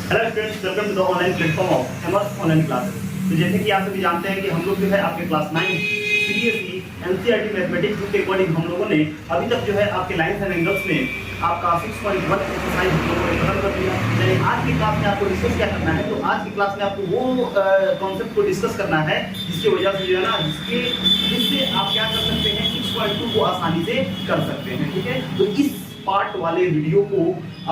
Hello students, welcome to the online platform of Emers online classes. तो जैसे कि आप सभी जानते हैं कि हम लोग जो है आपके class 9 CBSE NCERT mathematics book के अकॉर्डिंग हम लोगों ने अभी तक जो है आपके लाइंस एंड एंगल्स में आपका 6.1 एक्सरसाइज हम लोगों ने खत्म कर दिया। यानी आज की क्लास में आपको डिस्कस क्या करना है, तो आज की क्लास में आपको वो कॉन्सेप्ट को डिस्कस करना है जिसकी वजह से जो है ना जिससे आप क्या कर सकते हैं 6.2 को आसानी से कर सकते हैं। ठीक है, तो इस पार्ट वाले वीडियो को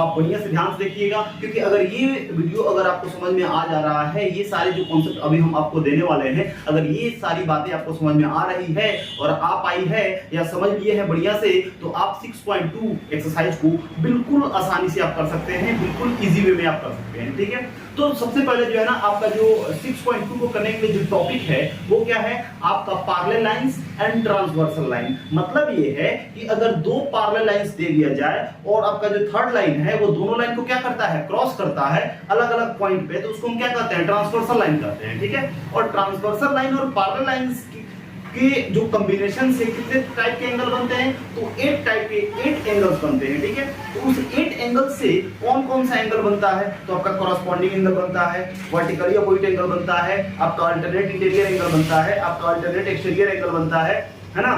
आप बढ़िया से ध्यान से देखिएगा, क्योंकि अगर ये वीडियो अगर आपको समझ में आ जा रहा है, ये सारे जो कॉन्सेप्ट अभी हम आपको देने वाले हैं, अगर ये सारी बातें आपको समझ में आ रही है और आ पाई है या समझ लिए है बढ़िया से, तो आप 6.2 एक्सरसाइज को बिल्कुल आसानी से आप कर सकते हैं, बिल्कुल इजी वे में आप कर सकते हैं। ठीक है, तो सबसे पहले जो है ना आपका जो 6.2 को करने के लिए जो टॉपिक है वो क्या है, आपका parallel lines and transversal line. मतलब ये है कि अगर दो पैरेलल लाइंस दे दिया जाए और आपका जो थर्ड लाइन है वो दोनों लाइन को क्या करता है, क्रॉस करता है अलग अलग पॉइंट पे, तो उसको हम क्या कहते हैं, ट्रांसवर्सल लाइन कहते हैं। ठीक है, और ट्रांसवर्सल लाइन और पैरेलल लाइंस के जो कॉम्बिनेशन से कितने टाइप के एंगल बनते हैं, तो 8 टाइप के 8 एंगल्स बनते हैं। ठीक है, तो उस 8 एंगल से कौन कौन सा एंगल बनता है, तो आपका कॉरस्पॉन्डिंग एंगल बनता है, वर्टिकली अपोजिट एंगल बनता है, आपका अल्टरनेट इंटीरियर एंगल बनता है, आपका अल्टरनेट एक्सटीरियर एंगल बनता है ना,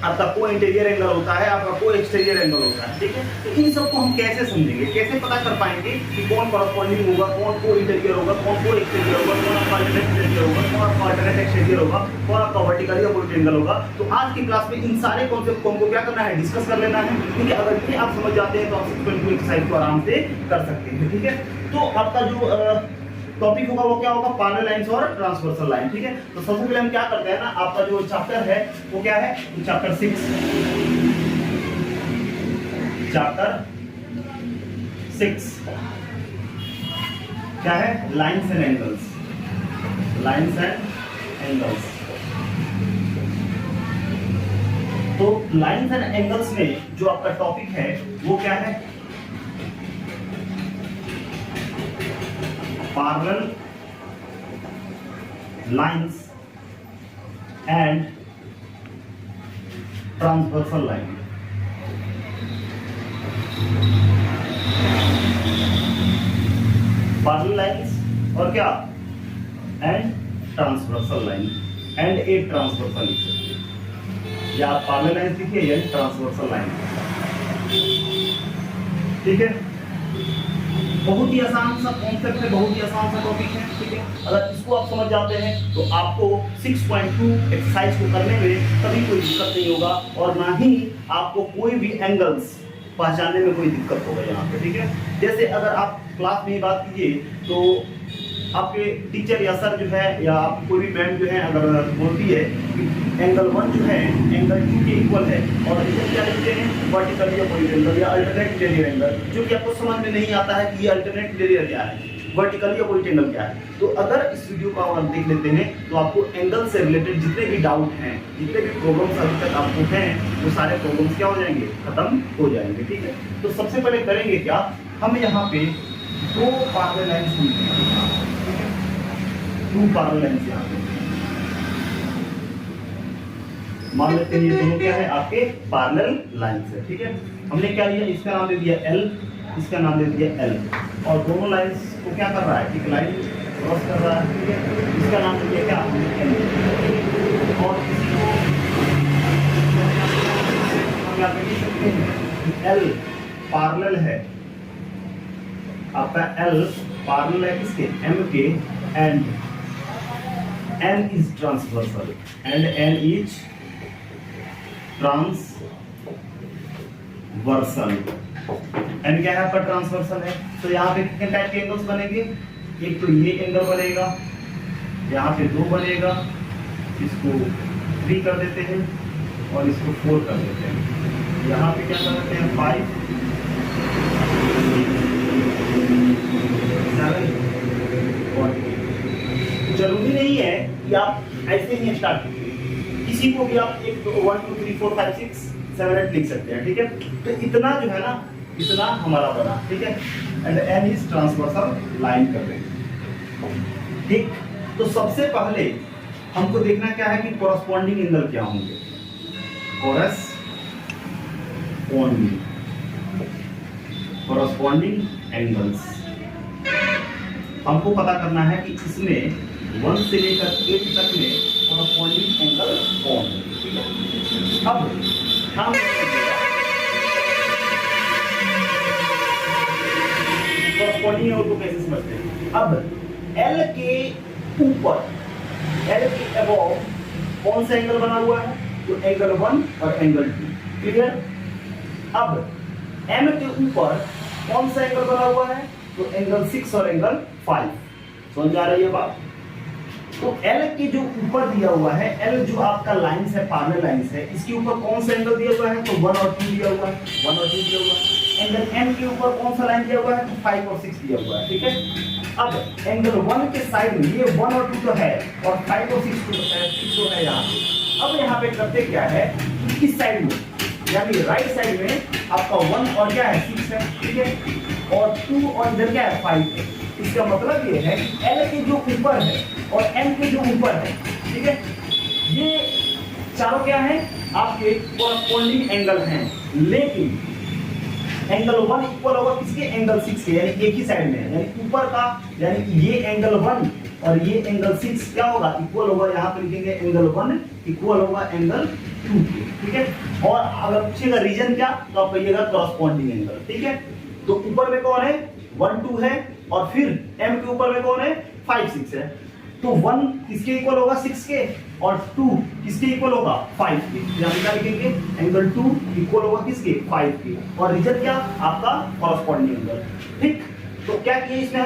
आपका को इंटीरियर एंगल होता है, आपका को एक्सटीरियर एंगल होता है। ठीक है, तो इन सबको हम कैसे समझेंगे, कैसे पता कर पाएंगे कि कौन कॉरस्पॉन्डिंग होगा, कौन को इंटीरियर होगा, कौन को एक्सटीरियर होगा, कौन आपका अल्टरनेट इंटीरियर होगा, कौन आपका अल्टरनेट एक्सटीरियर होगा, कौन आपका वर्टिकली अपोजिट एंगल होगा। तो आज की क्लास में इन सारे कॉन्सेप्ट को हमको क्या करना है, डिस्कस कर लेना है, क्योंकि अगर ये आप समझ जाते हैं तो आप 6.2 एक्सरसाइज को आराम से कर सकते हैं। ठीक है, तो आपका जो टॉपिक होगा वो क्या होगा, पैरेलल लाइंस और ट्रांसवर्सल लाइन। ठीक है, तो सबसे पहले हम क्या करते हैं ना, आपका जो चैप्टर है वो क्या है, चैप्टर 6 क्या है, lines and angles. Lines and angles, तो लाइंस एंड एंगल्स में जो आपका टॉपिक है वो क्या है, parallel lines and transversal line. Parallel lines और क्या, and transversal line, and a transversal लिख सकते हैं, या आप पैरेलल लाइंस लिखिए या ट्रांसवर्सल लाइन। ठीक है, बहुत ही आसान सा कॉन्सेप्ट है, बहुत ही आसान सा टॉपिक है। ठीक है, अगर इसको आप समझ जाते हैं तो आपको 6.2 एक्सरसाइज को करने में कभी कोई दिक्कत नहीं होगा, और ना ही आपको कोई भी एंगल्स पहचानने में कोई दिक्कत होगा यहाँ पे। ठीक है, जैसे अगर आप क्लास में ही बात कीजिए तो आपके टीचर या सर जो है या आप कोई भी मैम जो है अगर बोलती है कि एंगल 1 जो है एंगल 2 के इक्वल है, और इसे क्या लिखते हैं, वर्टिकली अपोजिट एंगल या अल्टरनेट इंटीरियर एंगल, जो कि आपको समझ में नहीं आता है कि ये अल्टरनेट इंटीरियर क्या है, वर्टिकली अपोजिट एंगल क्या है। तो अगर इस वीडियो को आप देख लेते हैं तो आपको एंगल से रिलेटेड जितने भी डाउट हैं, जितने भी प्रॉब्लम्स अभी तक आपको हैं, वो सारे प्रॉब्लम्स क्या हो जाएंगे, खत्म हो जाएंगे। ठीक है, तो सबसे पहले करेंगे क्या, हम यहाँ पे दो पैरेलल लाइंस लेंगे, 2 पैरेलल लाइंस यहाँ पे मान लेते हैं, ये दोनों क्या है, आपके पैरेलल लाइंस है। ठीक है, हमने क्या लिया, इसका नाम दे दिया L, इसका नाम दे दिया L, और दोनों लाइंस को क्या कर रहा है, एक लाइन क्रॉस कर रहा है। ठीक है, इसका नाम दे दिया क्या, L, और इसी को हम यहाँ पे लिख सकते हैं L पैरेलल है, आपका L पैरेलल है किसके, M के, and N is transversal and N is transversal. N क्या है आपका, ट्रांसवर्सल है, तो यहाँ पे कितने टाइप के एंगल्स बनेंगे, एक तो ये एंगल बनेगा, यहाँ पे 2 बनेगा, इसको 3 कर देते हैं और इसको 4 कर देते हैं, यहाँ पे क्या कर देते हैं 5 7 और 8। जरूरी नहीं है कि आप ऐसे ही स्टार्ट कीजिए, किसी को भी आप 1 2 3 4 5 6 7 8 लिख सकते हैं। ठीक है, तो इतना जो है ना, इतना हमारा बना। ठीक है, and n is transversal line कर रहे हैं। ठीक, तो सबसे पहले हमको देखना क्या है कि कॉरस्पॉन्डिंग एंगल क्या होंगे, कॉरस्पॉन्डिंग एंगल्स। हमको पता करना है कि इसमें 1 से लेकर 8 तक में कॉरस्पॉन्डिंग एंगल कौन है, ठीक है। अब हम कॉरस्पॉन्डिंग एंगल को कैसे समझते हैं। अब L के ऊपर, L के अबव कौन सा एंगल बना हुआ है, तो एंगल 1 और एंगल 2, क्लियर। अब M के ऊपर कौन सा एंगल बना हुआ है, तो एंगल 6 और एंगल 5, समझ आ रही है बात। तो L के जो ऊपर दिया हुआ है, L जो आपका लाइंस है, पैरेलल लाइंस है, इसके ऊपर कौन सा एंगल दिया हुआ है, तो 1 और 2 दिया हुआ है, 1 और 2 दिया हुआ है। एंगल M के ऊपर कौन सा लाइन दिया हुआ है, तो 5 और 6 दिया हुआ है, ठीक है। अब एंगल 1 के साइड में ये 1 और 2 तो है और 5 और 6 तो है यहाँ पे। अब यहाँ पे करते क्या है, इस साइड में यानी राइट साइड में आपका 1 और क्या है 6 है, ठीक है, और 2 और इधर क्या है 5 है। इसका मतलब ये है कि L के जो ऊपर है और M के जो ऊपर है, ठीक है, ये चारों क्या है आपके कॉरस्पॉन्डिंग एंगल हैं, लेकिन एंगल 1 इक्वल होगा किसके, एंगल 6 के, यानी एक ही साइड में है, यानी ऊपर का, यानी ये एंगल 1 और ये एंगल 6 क्या होगा, इक्वल होगा। यहाँ पे लिखेंगे एंगल 1 इक्वल होगा एंगल 2 के, ठीक है। और अगर पूछेगा रीजन क्या, तो आप कहिएगा कॉरस्पॉन्डिंग एंगल, ठीक है। तो ऊपर में कौन है, 1 2 है, और फिर M के ऊपर में कौन है, 5 6 है। तो 1 किसके इक्वल होगा, 6 के, और 2 किसके इक्वल होगा, 5 के। यहाँ क्या लिखेंगे, एंगल 2 इक्वल होगा किसके, 5 के, और रीजन क्या, आपका कॉरस्पॉन्डिंग एंगल, ठीक। तो क्या किया इसमें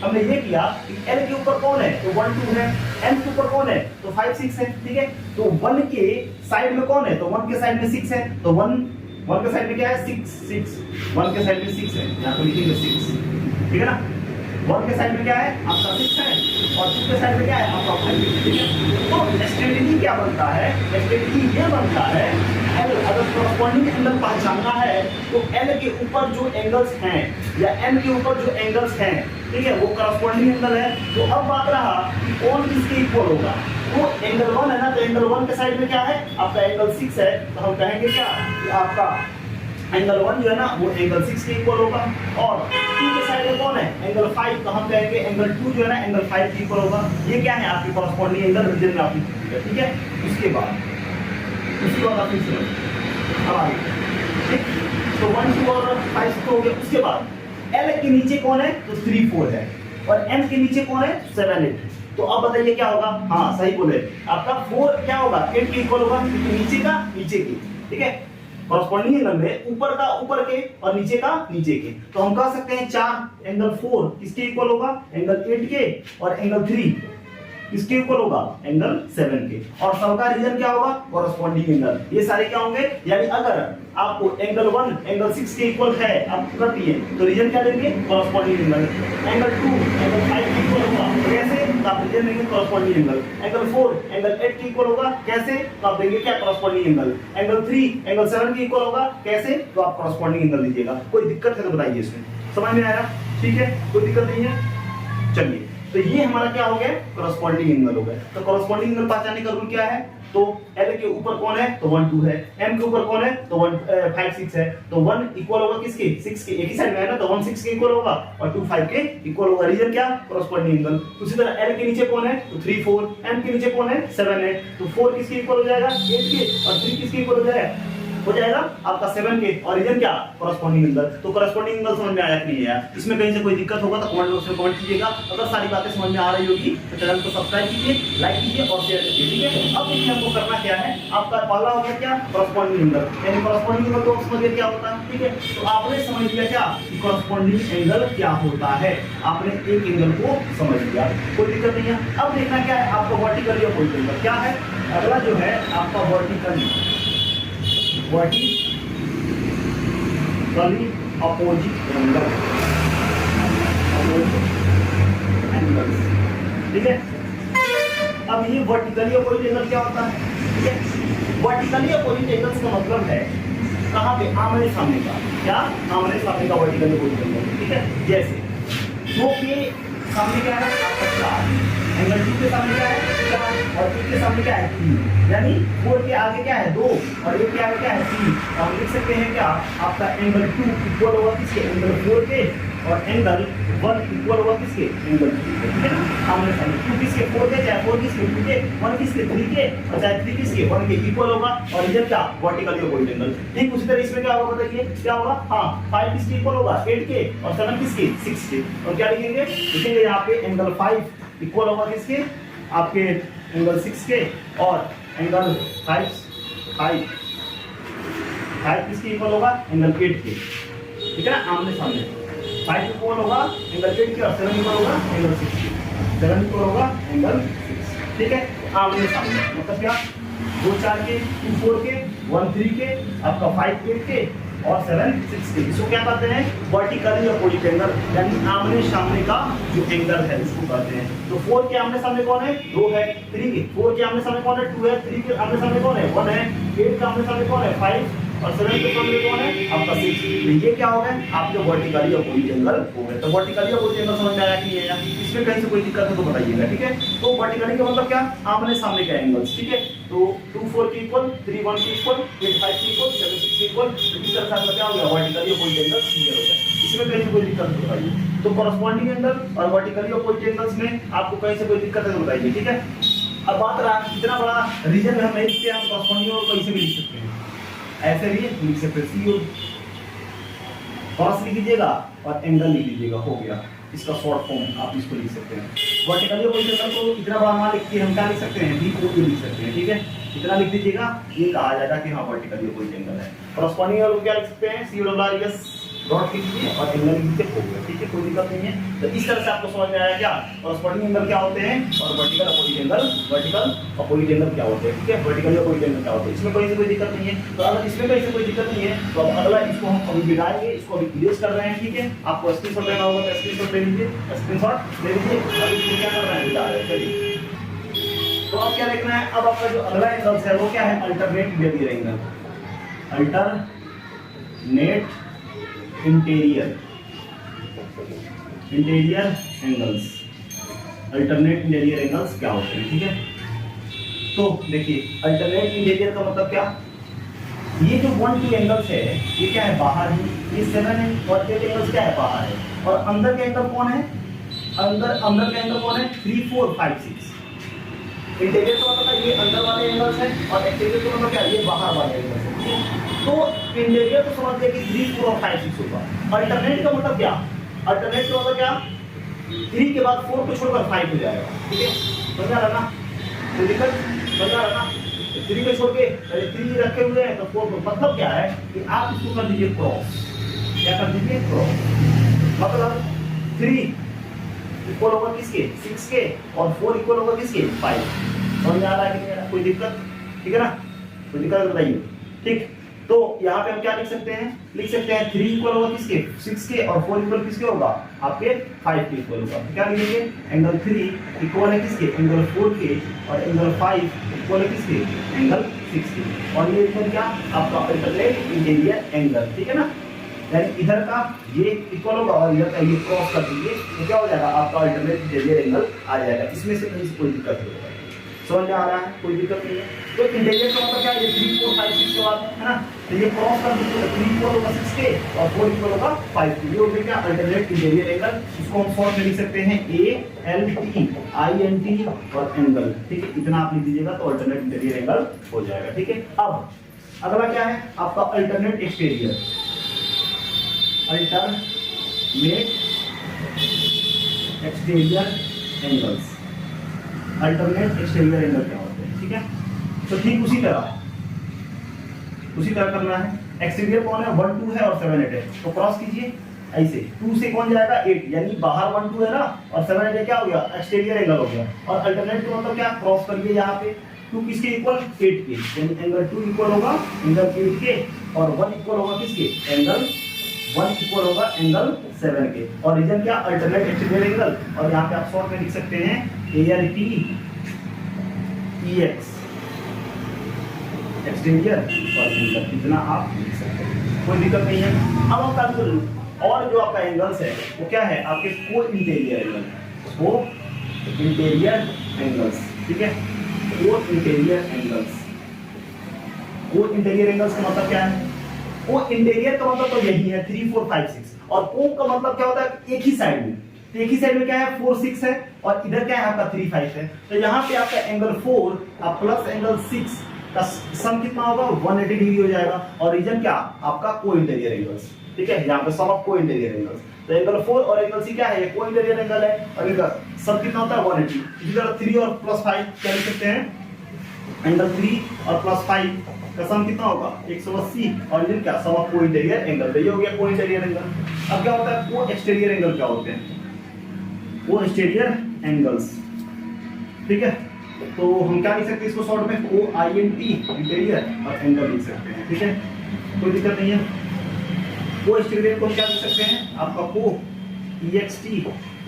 हमने ये किया कि L के ऊपर कौन है, तो 1 2 है, M के ऊपर कौन है, तो 5 6 है, ठीक है। तो 1 के साइड में कौन है, तो 1 के साइड में 6 है, तो 1 के साइड में क्या है, 6 6, 1 के साइड में 6 है, यहाँ पे लिखेंगे 6, ठीक है ना। 1 के साइड में क्या है आपका 6 है, और 2 के साइड में क्या है आपका 5 है, ठीक है। तो स्ट्रेटजी क्या बनता है, स्ट्रेटजी ये बनता है, L अगर कॉरस्पॉन्डिंग एंगल पहचानना है तो L के ऊपर जो एंगल्स हैं या M के ऊपर जो एंगल्स हैं, ठीक है, वो कॉरस्पॉन्डिंग एंगल है। तो अब बात रहा कि कौन किसके इक्वल होगा, वो एंगल 1 है ना, तो एंगल 1 के साइड में क्या है आपका एंगल 6 है, तो हम कहेंगे क्या कि आपका एंगल 1 जो है ना वो एंगल 6 के इक्वल होगा, और 2 के साइड में कौन है एंगल 5, तो हम कहेंगे एंगल 2 जो है ना एंगल 5 के इक्वल होगा। ये क्या है आपकी कॉरस्पॉन्डिंग एंगल रीजन में आपकी, ठीक है। उसके बाद आप अब आगे, ठीक। तो 1 2 और 5 तो हो गया। उसके बाद L के नीचे कौन है, तो 3 4 है, और M के नीचे कौन है, 7 8। तो अब बताइए क्या होगा, हाँ सही बोले, आपका 4 क्या होगा 8 के इक्वल होगा, नीचे का नीचे की, ठीक है। कॉरस्पॉन्डिंग एंगल में ऊपर का ऊपर के और नीचे का नीचे के, तो हम कह सकते हैं 4 एंगल 4 किसके इक्वल होगा, एंगल 8 के, और एंगल 3 किसके इक्वल होगा, एंगल 7 के, और सबका रीजन क्या होगा, कॉरस्पॉन्डिंग एंगल। ये सारे क्या होंगे, यानी अगर आपको एंगल 1 एंगल 6 के इक्वल है, आप कर दिए, तो रीजन क्या देंगे, कॉरस्पॉन्डिंग एंगल। एंगल 2 एंगल 5 के इक्वल होगा, कैसे, तो आप रीजन देंगे कॉरस्पॉन्डिंग एंगल। एंगल 4 एंगल 8 के इक्वल होगा, कैसे, तो आप देंगे क्या, कॉरस्पॉन्डिंग एंगल। एंगल 3 एंगल 7 के इक्वल होगा, कैसे, तो आप कॉरस्पॉन्डिंग एंगल लीजिएगा। कोई दिक्कत है तो बताइए, इसमें समझ में आया, ठीक है, कोई दिक्कत नहीं है। चलिए, तो ये हमारा क्या हो गया, कॉरस्पॉन्डिंग एंगल हो गया। तो कॉरस्पॉन्डिंग एंगल पहचानने का रूल क्या है, तो L के ऊपर कौन है, तो 1 2 है, M के ऊपर कौन है, तो 5 6 है, तो 1 इक्वल होगा किसके, 6 के, एक ही साइड में है ना, तो 1 6 के इक्वल होगा, और 2 5 के इक्वल होगा। रीजन क्या, कॉरस्पॉन्डिंग एंगल। उसी तरह L के नीचे कौन है, तो 3 4, M के नीचे कौन है, 7 है, तो 4 किसके इक्वल हो जाएगा, 8 के, और 3 किसके इक्वल हो जाएगा आपका 7 के, और रीजन क्या, कॉरस्पॉन्डिंग एंगल। तो कॉरस्पॉन्डिंग एंगल समझ में आया कि नहीं आया, इसमें कहीं से कोई दिक्कत होगा तो कमेंट बॉक्स में कमेंट कीजिएगा। अगर सारी बातें समझ में आ रही होगी तो चैनल को सब्सक्राइब कीजिए, लाइक कीजिए और शेयर कीजिए, ठीक है। अब देखिए हमको करना क्या है, आपका पहला हो गया क्या, कॉरस्पॉन्डिंग एंगल, यानी कॉरस्पॉन्डिंग एंगल तो समझ गए क्या होता है, ठीक है। तो आपने समझ लिया क्या कि कॉरस्पॉन्डिंग एंगल क्या होता है, आपने एक एंगल को समझ लिया, कोई दिक्कत नहीं है। अब देखना क्या है आपका वर्टिकल या हॉरिजॉन्टल क्या है। अगला जो है आपका वर्टिकल अपोजिट एंगल, ठीक है। अब ये वर्टिकली अपोजिट एंगल क्या होता है, ठीक है। वर्टिकली अपोजिट एंगल्स का मतलब है कहाँ पे, आमने सामने का, क्या, आमने सामने का वर्टिकली अपोजिट एंगल, ठीक है। जैसे 2 के सामने क्या है आपका 4, एंगल 2 के सामने क्या है 4 और 1 के सामने क्या है 3, यानी 4 के आगे क्या है 2 और 1 के आगे क्या है 3। तो हम लिख सकते हैं क्या आपका एंगल 2 इक्वल होगा किसके एंगल 4 के और एंगल 1 इक्वल होगा किसके एंगल 3 के, ठीक है ना। आमने सामने 2 किसके 4 के, चाहे 4 किसके 2 के, 1 किसके 3 के और चाहे 3 किसके 1 के इक्वल होगा और रीजन क्या वर्टिकली अपोजिट एंगल। ठीक उसी तरह इसमें क्या होगा बताइए क्या होगा, हाँ 5 किसके इक्वल होगा 8 के और 7 किसके 6 के। और क्या लिखेंगे, लिखेंगे यहाँ पे एंगल 5 इक्वल होगा किसके आपके एंगल 6 के और एंगल 5 किसके इक्वल होगा एंगल 8 के, ठीक है ना। आमने सामने 5 इक्वल होगा एंगल 8 के और 7 इक्वल होगा एंगल 6 के, 7 इक्वल होगा एंगल 6, ठीक है। आमने सामने मतलब क्या 2 4 के 2 4 के 1 3 के आपका 5 8 के और 7 6 के। इसको क्या कहते हैं वर्टिकली अपोजिट एंगल, यानी आमने सामने का जो एंगल है इसको कहते हैं। तो 4 के आमने सामने कौन है 2 है, 3 के 4 के आमने सामने कौन है 2 है, 3 के आमने सामने कौन है 1 है, 8 के आमने सामने कौन है 5 और 7 के सामने कौन है आपका 6। तो ये क्या हो गए आपके वर्टिकली अपोजिट एंगल हो गए। तो वर्टिकली अपोजिट एंगल समझ में आया कि ये इसमें कहीं से कोई दिक्कत है तो बताइएगा, ठीक है। तो वर्टिकली का मतलब क्या आमने सामने का एंगल्स, ठीक है। तो 2 4 के इक्वल 3 1 के इक्वल 8 5 के इक्वल 7 6 के इक्वल, इस तरह से आपका क्या हो गया वर्टिकली अपोजिट एंगल क्लियर हो गया। इसमें कहीं से कोई दिक्कत है तो बताइए। तो कॉरेस्पॉन्डिंग एंगल और वर्टिकली अपोजिट एंगल्स में आपको कहीं से कोई दिक्कत है तो बताइए, ठीक है। अब बात रहा इतना बड़ा रीजन में हम नहीं लिखते, हम कॉरेस्पॉन्डिंग और कहीं से भी लिख सकते हैं, ऐसे भी लिख सकते हैं कॉस लिख लीजिएगा और एंगल लिख लीजिएगा, हो गया इसका शॉर्ट फॉर्म आप इसको लिख सकते हैं। वर्टिकली अपोजिट एंगल को इतना बड़ा ना लिख के हम क्या लिख सकते हैं वी को लिख सकते हैं, ठीक है। इतना लिख दीजिएगा ये कहा जाएगा कि हाँ वर्टिकली अपोजिट एंगल है। कॉरेस्पॉन्डिंग एंगल को क्या लिख सकते हैं C double R S dot लिख दीजिए और एंगल लिख दीजिए, हो गया, ठीक है कोई दिक्कत नहीं है। तो इस तरह से आपको समझ में आया क्या कॉरेस्पॉन्डिंग एंगल क्या होते हैं और वर्टिकल अपोजिट एंगल क्या होते हैं, ठीक है। वर्टिकली अपोजिट एंगल क्या होते हैं इसमें कहीं से कोई दिक्कत नहीं है। तो अगर इसमें कहीं से कोई दिक्कत नहीं है तो अब अगला इसको हम अभी बिगाएंगे, इसको अभी इरेज कर रहे हैं, ठीक है। आपको स्क्रीनशॉट लेना होगा तो स्क्रीनशॉट ले लीजिए, स्क्रीनशॉट ले लीजिए। अभी इसको क्या कर रहे हैं बिगा रहे हैं, चलिए। तो अब क्या देखना है, अब आपका जो अगला एंगल है वो क्या है alternate interior angle, alternate interior angles, alternate interior angles क्या होते हैं, ठीक है। तो देखिए अल्टरनेट इंटीरियर का मतलब क्या, ये जो 1 2 एंगल्स है ये क्या है बाहर है, ये 7 और 8 एंगल्स क्या है बाहर है और अंदर के एंगल कौन है, अंदर के एंगल कौन है 3 4 5 6। इंटीरियर का मतलब ये अंदर वाले एंगल्स है और एक्सटीरियर का मतलब क्या है ये बाहर वाले एंगल्स है। तो इंटीरियर तो समझ गए कि 3 4 और 5 6 होगा। अल्टरनेट का मतलब क्या, अल्टरनेट का मतलब क्या 3 के बाद 4 को छोड़कर 5 हो जाएगा, ठीक है। समझा रहा ना, कोई दिक्कत समझा रहा ना। 3 को छोड़ के 3 रखे हुए हैं तो 4 को, मतलब क्या है कि आप इसको कर दीजिए क्रॉस, क्या कर दीजिए क्रॉस, मतलब 3 इक्वल होगा किसके 6 के और 4 इक्वल होगा किसके 5। समझ आ रहा है कि नहीं आ रहा, कोई दिक्कत, ठीक है ना, कोई दिक्कत बताइए, ठीक। तो यहाँ पे हम क्या लिख सकते हैं 3 इक्वल होगा किसके 6 के और 4 इक्वल किसके होगा आपके 5 के इक्वल होगा। तो क्या लिखेंगे एंगल 3 इक्वल है किसके एंगल 4 के और एंगल 5 इक्वल है किसके एंगल 6 के। और ये एंगल क्या आपका अल्टरनेट इंटीरियर एंगल, ठीक है ना। यानी इधर का ये इक्वल होगा और इधर का ये क्रॉस कर दीजिए तो क्या हो जाएगा आपका अल्टरनेट इंटीरियर एंगल आ जाएगा। इसमें से कहीं से कोई दिक्कत नहीं होगा, समझ में आ रहा है, कोई दिक्कत नहीं है। तो इंटीरियर का मतलब क्या है ये 3 4 5 6 के बाद है ना, तो ये क्रॉस कर दीजिए 3 इक्वल होगा 6 के और 4 इक्वल होगा 5 के। ये हो गया क्या अल्टरनेट इंटीरियर एंगल। इसको हम शॉर्ट में लिख सकते हैं ALT और एंगल, ठीक है। इतना आप लिख दीजिएगा तो अल्टरनेट इंटीरियर एंगल हो जाएगा, ठीक है। अब अगला क्या है आपका alternate exterior, alternate exterior angles, alternate exterior angle क्या होते हैं, ठीक है। तो ठीक उसी तरह करना है। एक्सटीरियर कौन है 1 2 है और 7 8 है, तो क्रॉस कीजिए ऐसे 2 से कौन जाएगा 8, यानी बाहर 1 2 है ना और 7 8 क्या हो गया एक्सटीरियर एंगल हो गया। और अल्टरनेट का मतलब क्या क्रॉस करिए यहाँ पे 2 किसके इक्वल 8 के, यानी एंगल 2 इक्वल होगा एंगल 8 के और 1 इक्वल होगा किसके एंगल 1 इक्वल होगा एंगल 7 के। और रीजन क्या अल्टरनेट एक्सटीरियर एंगल, और यहाँ पे आप शॉर्ट में लिख सकते हैं ALT EX एक्सटीरियर और एंगल, इतना आप लिख सकते हैं, कोई दिक्कत नहीं है। अब आपका और जो आपका एंगल्स है वो क्या है आपके को इंटीरियर एंगल, को इंटीरियर एंगल्स, ठीक है, को इंटीरियर एंगल्स। को इंटीरियर एंगल्स का मतलब क्या है? को इंटीरियर का मतलब तो यही है 3 4 5 6, और को का मतलब क्या होता है? एक ही साइड में। तो एक ही साइड में क्या है? 4 6 है, और इधर क्या है आपका 3 5 है। तो यहाँ पे आपका एंगल 4 प्लस एंगल 6 का सम कितना होगा? 180 डिग्री हो जाएगा। और रीजन क्या? आपका को इंटीरियर एंगल्स, ठीक है, यहाँ पे सम ऑफ को इंटीरियर एंगल्स। तो एंगल 4 और एंगल सी क्या है? ये को इंटीरियर एंगल है, और इनका सम कितना होता है? 180। इसी तरह 3 और प्लस 5 क्या लिख सकते हैं? एंगल 3 और प्लस 5 का सम कितना होगा? 180, और ये क्या? सम ऑफ को इंटीरियर एंगल। तो ये हो गया को इंटीरियर एंगल। अब क्या होता है? को एक्सटीरियर एंगल क्या होते हैं? को एक्सटीरियर एंगल्स, ठीक है, तो हम क्या लिख सकते हैं इसको शॉर्ट में? को INT इंटीरियर और एंगल लिख सकते हैं, ठीक है, कोई दिक्कत नहीं है। को एक्सटीरियर को क्या लिख सकते हैं? आपका को EXT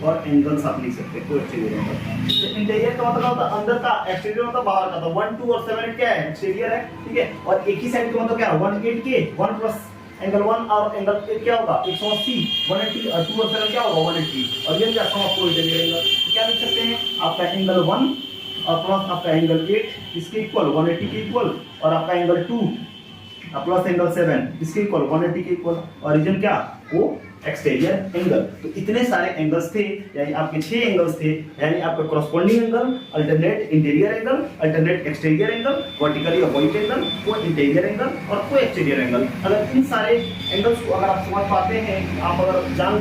और एंगल्स आप लिख सकते हैं, को एक्सटीरियर एंगल। तो इंटीरियर का मतलब होता है अंदर का, एक्सटीरियर मतलब बाहर का। तो 1 2 और 7 8 क्या है? एक्सटीरियर है, ठीक है, और एक ही साइड का मतलब क्या है? 1 8 के 1 प्लस एंगल 1 और एंगल 8 क्या होगा? 180, 180 और 2 और 7 क्या होगा? 180, और ये क्या? सम ऑफ को इंटीरियर एंगल। तो क्या लिख सकते हैं? आपका एंगल 1 और प्लस आपका एंगल 8 इसके इक्वल 180 के इक्वल, और आपका एंगल 2 प्लस एंगल 7 इसके इक्वल 180 के इक्वल, और रीजन क्या? वो एक्सटीरियर एंगल। तो इतने सारे एंगल्स थे, यानी आपके 6 एंगल्स थे, यानी आपका corresponding angle, alternate interior angle, alternate exterior angle, vertically opposite angle, को इंटीरियर एंगल और को एक्सटीरियर एंगल। अगर इन सारे एंगल्स को अगर आप समझ पाते हैं, आप अगर जान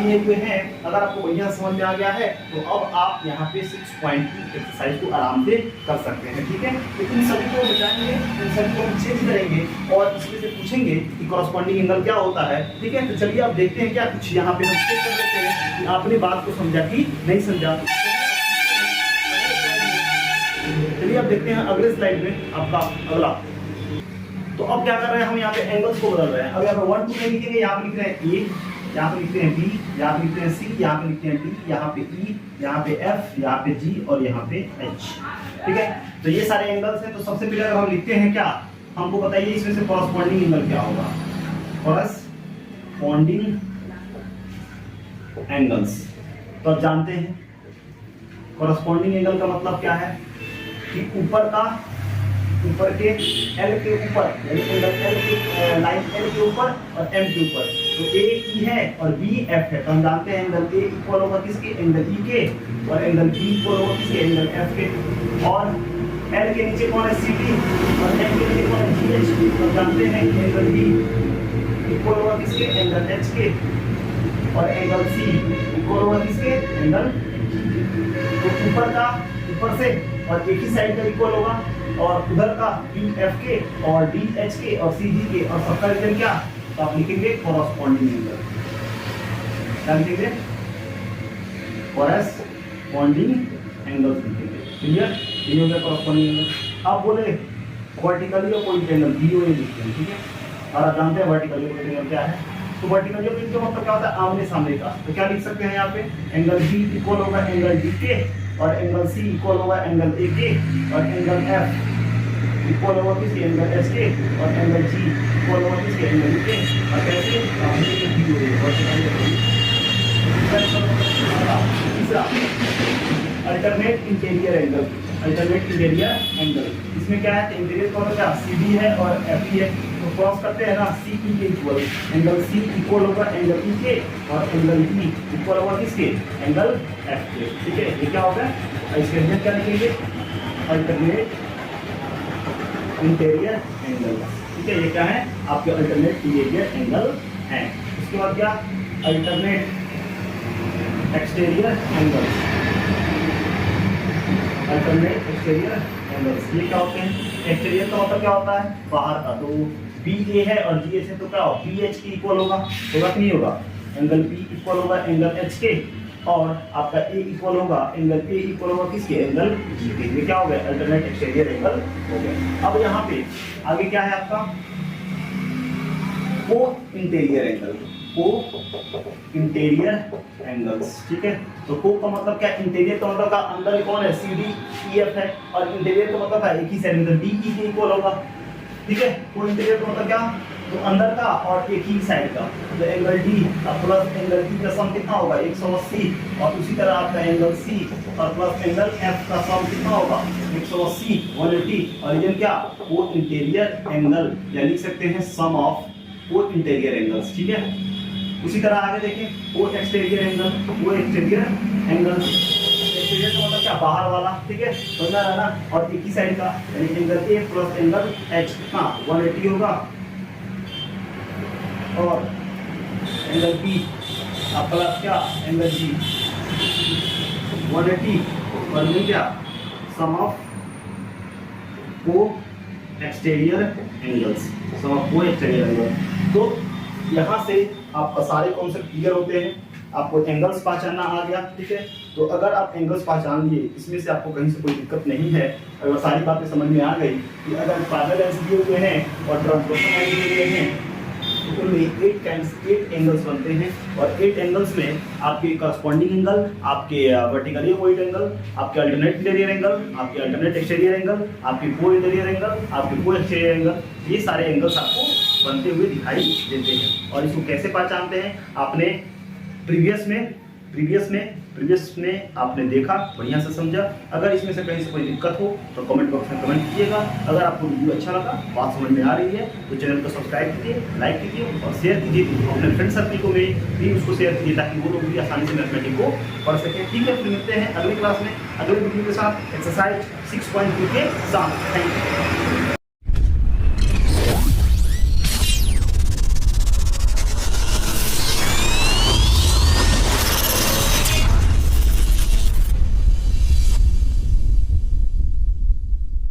लिए हुए हैं, अगर आपको बढ़िया समझ में आ गया है, तो अब आप यहाँ पे 6 पॉइंट की एक्सरसाइज को आराम से कर सकते हैं, ठीक है। तो इन सभी को बचाएंगे, इन सभी को हम चेंज करेंगे और इसमें से पूछेंगे कि कॉरस्पॉन्डिंग एंगल क्या होता है, ठीक है। तो चलिए आप देखते हैं क्या कुछ यहाँ पे हम चेक कर लेते हैं कि आपने बात को समझा कि नहीं समझा। चलिए आप देखते हैं अगले स्लाइड में आपका अगला। तो अब क्या कर रहे हैं हम? यहाँ पे एंगल्स को बदल रहे हैं। अब यहाँ पे 1 2 में लिखेंगे, यहाँ पे लिख रहे हैं ए, यहाँ पे लिखते हैं बी, यहाँ पे लिखते हैं सी, यहाँ पे लिखते हैं डी, यहाँ पे ई, यहाँ पे एफ, यहाँ पे जी और यहाँ पे एच, ठीक है। तो ये सारे एंगल्स हैं। तो सबसे पहले अगर हम लिखते हैं क्या, हमको बताइए इसमें से कॉरस्पॉन्डिंग एंगल क्या होगा? कॉरस्पॉन्डिंग एंगल्स तो आप जानते हैं कॉरस्पॉन्डिंग एंगल का मतलब क्या है कि ऊपर के L के ऊपर, यानी एंगल L के लाइन L के ऊपर और M के ऊपर, तो A E है और B F है। तो हम जानते हैं एंगल A इक्वल होगा किसके? एंगल E के, और एंगल B इक्वल होगा किसके? एंगल F के। और L के नीचे कौन है? CD, और M के नीचे कौन है? GH। तो जानते हैं कि एंगल B इक्वल होगा किसके? एंगल H के, और एंगल C इक्वल होगा किसके? एंगल। तो ऊपर से और एक ही साइड का इक्वल होगा, और उधर का BF के और DH के और CG के, और सबका रीजन क्या? तो आप लिखेंगे कॉरस्पॉन्डिंग एंगल। क्या लिखेंगे? कॉरस्पॉन्डिंग एंगल लिखेंगे, क्लियर? ये हो गया कॉरस्पॉन्डिंग एंगल। आप बोले वर्टिकली अपोजिट एंगल BOA लिखते हैं, ठीक है। और आप जानते हैं वर्टिकली अपोजिट एंगल क्या है? तो वर्टिकली अपोजिट का मतलब क्या होता है? आमने सामने का। तो क्या लिख सकते हैं यहाँ पे? एंगल B इक्वल होगा एंगल D के, और एंगल C इक्वल होगा एंगल A के, और एंगल F इक्वल होगा किसके? एंगल H के, और एंगल G इक्वल होगा किसके? एंगल E के। और कैसे? तीसरा alternate interior angle. Alternate interior angle इसमें क्या है? इंटीरियर का क्या? CD है और FE है, तो क्रॉस करते हैं ना, CE के इक्वल एंगल C इक्वल होगा एंगल E के, और एंगल E इक्वल होगा किसके? एंगल F के, ठीक है। ये क्या होगा? इसके अंदर क्या लिखेंगे? अल्टरनेट इंटीरियर एंगल, ठीक है। ये क्या है? आपके अल्टरनेट इंटीरियर एंगल है। उसके बाद क्या? Alternate exterior angle. Alternate exterior angles ये क्या होते हैं? एक्सटीरियर का मतलब क्या होता है? बाहर का। तो BA है और GH है, तो क्या होगा? BH के इक्वल होगा कि नहीं होगा? एंगल B इक्वल होगा एंगल H के, और आपका A इक्वल होगा एंगल A इक्वल होगा किसके? एंगल G के। ये क्या हो गया? अल्टरनेट एक्सटीरियर एंगल हो गया। अब यहाँ पे आगे क्या है आपका? को इंटीरियर एंगल। को इंटीरियर एंगल्स, ठीक है। तो को का मतलब क्या? इंटीरियर का मतलब का अंदर कौन है? CD EF है, और इंटीरियर का मतलब है एक ही साइड में DE के इक्वल होगा, ठीक है। को इंटीरियर का मतलब क्या? तो अंदर का और एक ही साइड का, तो angle D plus angle D का सम कितना होगा 180, और उसी तरह आपका एंगल सी और प्लस एंगल एफ का सम कितना होगा 180 180, और ये क्या वो इंटीरियर एंगल, या लिख सकते हैं सम ऑफ वो इंटीरियर एंगल्स, ठीक है। उसी तरह आगे देखें वो एक्सटीरियर एंगल, वो एक्सटीरियर एंगल, एक्सटीरियर का मतलब क्या बाहर वाला, ठीक है, समझा रहा ना, और एक ही साइड का यानी angle A plus angle H कितना 180 होगा, और एंगल बी प्लस क्या एंगल जी 180, और ये क्या सम ऑफ को एक्सटीरियर एंगल्स, सम ऑफ को एक्सटीरियर एंगल। तो यहाँ से आपका सारे कॉन्सेप्ट क्लियर होते हैं, आपको एंगल्स पहचानना आ गया, ठीक है। तो अगर आप एंगल्स पहचान लिए, इसमें से आपको कहीं से कोई दिक्कत नहीं है, अगर सारी बातें समझ में आ गई कि अगर पैरेलल लाइंस दिए हुए हैं और ट्रांसवर्सल लाइन दिए हुए हैं, तो उनमें 8 एंगल्स बनते हैं, और 8 एंगल्स में आपके करस्पॉन्डिंग एंगल, आपके वर्टिकली अपोजिट एंगल, आपके अल्टरनेट इंटीरियर एंगल, आपके अल्टरनेट एक्सटीरियर एंगल, आपके को इंटीरियर एंगल, आपके को एक्सटीरियर एंगल, ये सारे एंगल्स आपको बनते हुए दिखाई देते हैं। और इसको कैसे पहचानते हैं, आपने प्रीवियस में आपने देखा, बढ़िया से समझा। अगर इसमें से कहीं से कोई दिक्कत हो तो कमेंट बॉक्स में कमेंट कीजिएगा। अगर आपको वीडियो अच्छा लगा, बात समझ में आ रही है, तो चैनल को सब्सक्राइब कीजिए, लाइक कीजिए और शेयर कीजिए अपने फ्रेंड सर्कल को भी उसको शेयर कीजिए, ताकि वो लोग भी आसानी से मैथमेटिक्स को पढ़ सकें, ठीक है। फिर मिलते हैं अगले क्लास में अगले वीडियो के साथ, एक्सरसाइज 6.2 के साथ। Thank you.